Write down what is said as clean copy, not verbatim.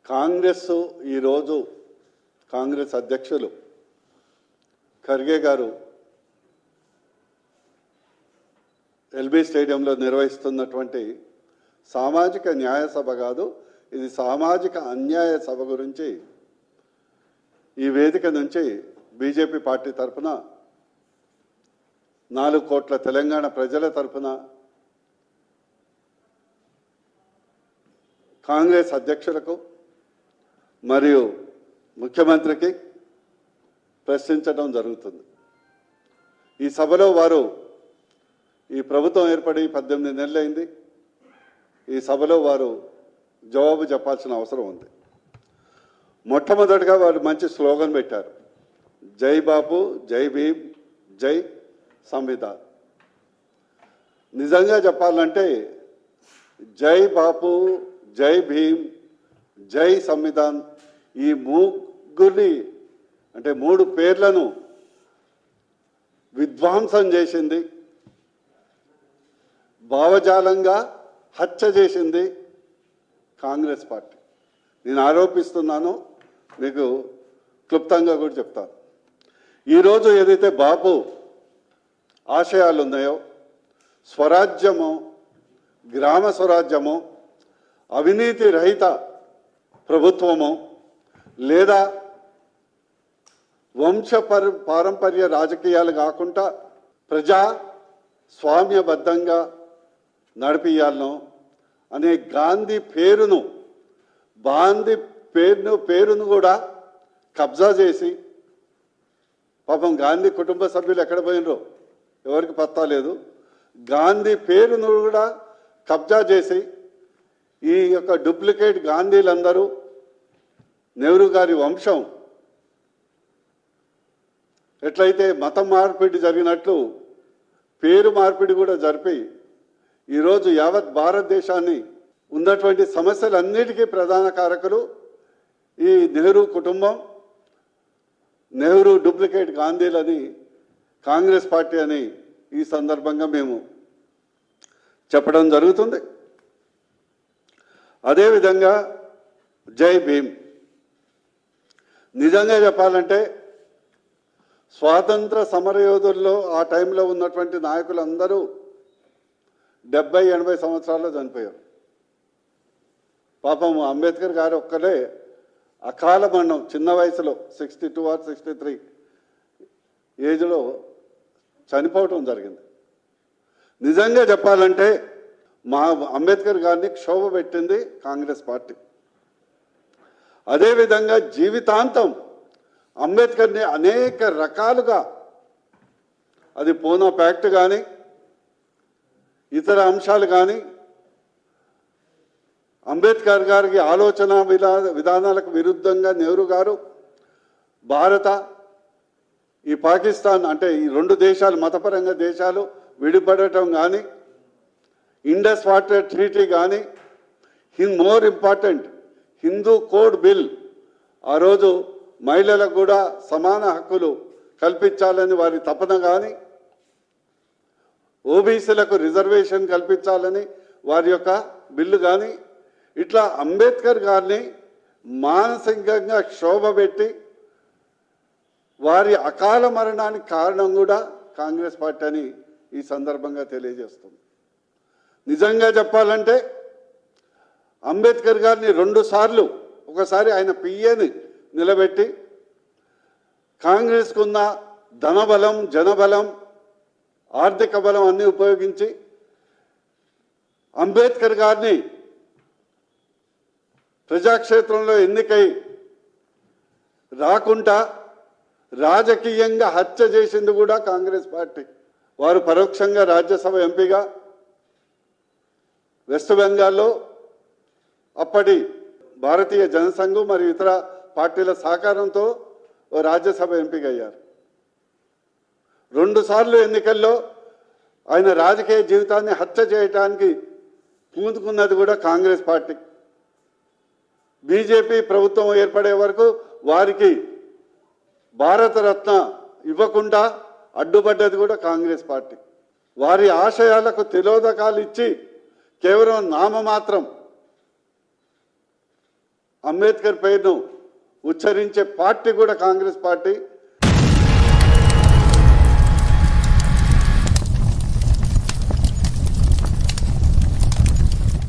కాంగ్రెస్ ఈరోజు కాంగ్రెస్ అధ్యక్షులు ఖర్గే గారు ఎల్బీ స్టేడియంలో నిర్వహిస్తున్నటువంటి సామాజిక న్యాయ సభ కాదు, ఇది సామాజిక అన్యాయ సభ గురించి ఈ వేదిక నుంచి బీజేపీ పార్టీ తరఫున 4 కోట్ల తెలంగాణ ప్రజల తరఫున కాంగ్రెస్ అధ్యక్షులకు మరియు ముఖ్యమంత్రికి ప్రశ్నించడం జరుగుతుంది. ఈ సభలో వారు ఈ ప్రభుత్వం ఏర్పడి 18 నెలలైంది. ఈ సభలో వారు జవాబు చెప్పాల్సిన అవసరం ఉంది. మొట్టమొదటిగా వారు మంచి స్లోగన్ పెట్టారు, జై బాపు, జై భీమ్, జై సంవిధాన్. నిజంగా చెప్పాలంటే జై బాపు, జై భీమ్, జై సంవిధాన్ ఈ ముగ్గురిని అంటే 3 పేర్లను విధ్వంసం చేసింది, భావజాలంగా హత్య చేసింది కాంగ్రెస్ పార్టీ. నేను ఆరోపిస్తున్నాను, మీకు క్లుప్తంగా కూడా చెప్తాను. ఈరోజు ఏదైతే బాపు ఆశయాలు ఉన్నాయో, స్వరాజ్యము, గ్రామ స్వరాజ్యము, అవినీతి రహిత ప్రభుత్వము, లేదా పారంపర్య రాజకీయాలు కాకుండా ప్రజా స్వామ్యబద్ధంగా నడిపియాలను అనే గాంధీ పేరును కూడా కబ్జా చేసి, పాపం గాంధీ కుటుంబ సభ్యులు ఎక్కడ పోయినరో ఎవరికి పత్తా లేదు, గాంధీ పేరును కూడా కబ్జా చేసి ఈ యొక్క డూప్లికేట్ గాంధీలందరూ నెహ్రూ గారి వంశం ఎట్లయితే మతం మార్పిడి జరిగినట్లు పేరు మార్పిడి కూడా జరిపి ఈరోజు యావత్ భారతదేశాన్ని ఉన్నటువంటి సమస్యలన్నిటికీ ప్రధాన కారకులు ఈ నెహ్రూ కుటుంబం, నెహ్రూ డూప్లికేట్ గాంధీలని కాంగ్రెస్ పార్టీ అని ఈ సందర్భంగా మేము చెప్పడం జరుగుతుంది. అదేవిధంగా జై భీమ్. నిజంగా చెప్పాలంటే స్వాతంత్ర సమరయోధుల్లో ఆ టైంలో ఉన్నటువంటి నాయకులందరూ 70-80 సంవత్సరాల్లో చనిపోయారు. పాపం అంబేద్కర్ గారు ఒక్కరే అకాల మరణం చిన్న వయసులో 62 or 63 ఏజ్లో చనిపోవటం జరిగింది. నిజంగా చెప్పాలంటే మా అంబేద్కర్ గారిని క్షోభ పెట్టింది కాంగ్రెస్ పార్టీ. అదేవిధంగా జీవితాంతం అంబేద్కర్ని అనేక రకాలుగా, అది పూనా ప్యాక్ట్ కానీ ఇతర అంశాలు కానీ, అంబేద్కర్ గారికి ఆలోచన విధానాలకు విరుద్ధంగా నెహ్రూ గారు భారత ఈ పాకిస్తాన్ అంటే ఈ 2 దేశాలు మతపరంగా దేశాలు విడిపడటం కానీ, ఇండస్ వాటర్ ట్రీటీ కానీ, more important Hindu code bill, ఆ రోజు మహిళలకు కూడా సమాన హక్కులు కల్పించాలని వారి తపన కానీ, ఓబీసీలకు రిజర్వేషన్ కల్పించాలని వారి యొక్క బిల్లు కానీ, ఇట్లా అంబేద్కర్ గారిని మానసికంగా క్షోభపెట్టి వారి అకాల మరణానికి కారణం కూడా కాంగ్రెస్ పార్టీ అని ఈ సందర్భంగా తెలియజేస్తుంది. నిజంగా చెప్పాలంటే అంబేద్కర్ గారిని 2 సార్లు, ఒకసారి ఆయన పిఏని నిలబెట్టి కాంగ్రెస్కు ఉన్న ధనబలం, జనబలం, ఆర్థిక బలం అన్నీ ఉపయోగించి అంబేద్కర్ గారిని ప్రజాక్షేత్రంలో ఎన్నికై రాకుండా రాజకీయంగా హత్య చేసింది కూడా కాంగ్రెస్ పార్టీ. వారు పరోక్షంగా రాజ్యసభ ఎంపీగా వెస్ట్ బెంగాల్లో అప్పటి భారతీయ జనసంఘం మరియు ఇతర పార్టీల సహకారంతో రాజ్యసభ ఎంపీగా అయ్యారు. 2 సార్లు ఎన్నికల్లో ఆయన రాజకీయ జీవితాన్ని హత్య చేయడానికి పూనుకున్నది కూడా కాంగ్రెస్ పార్టీ. బీజేపీ ప్రభుత్వం ఏర్పడే వరకు వారికి భారతరత్న ఇవ్వకుండా అడ్డుపడ్డది కూడా కాంగ్రెస్ పార్టీ. వారి ఆశయాలకు తిలోదకాలు ఇచ్చి కేవలం నామమాత్రం అంబేద్కర్ పేరును ఉచ్చరించే పార్టీ కూడా కాంగ్రెస్ పార్టీ.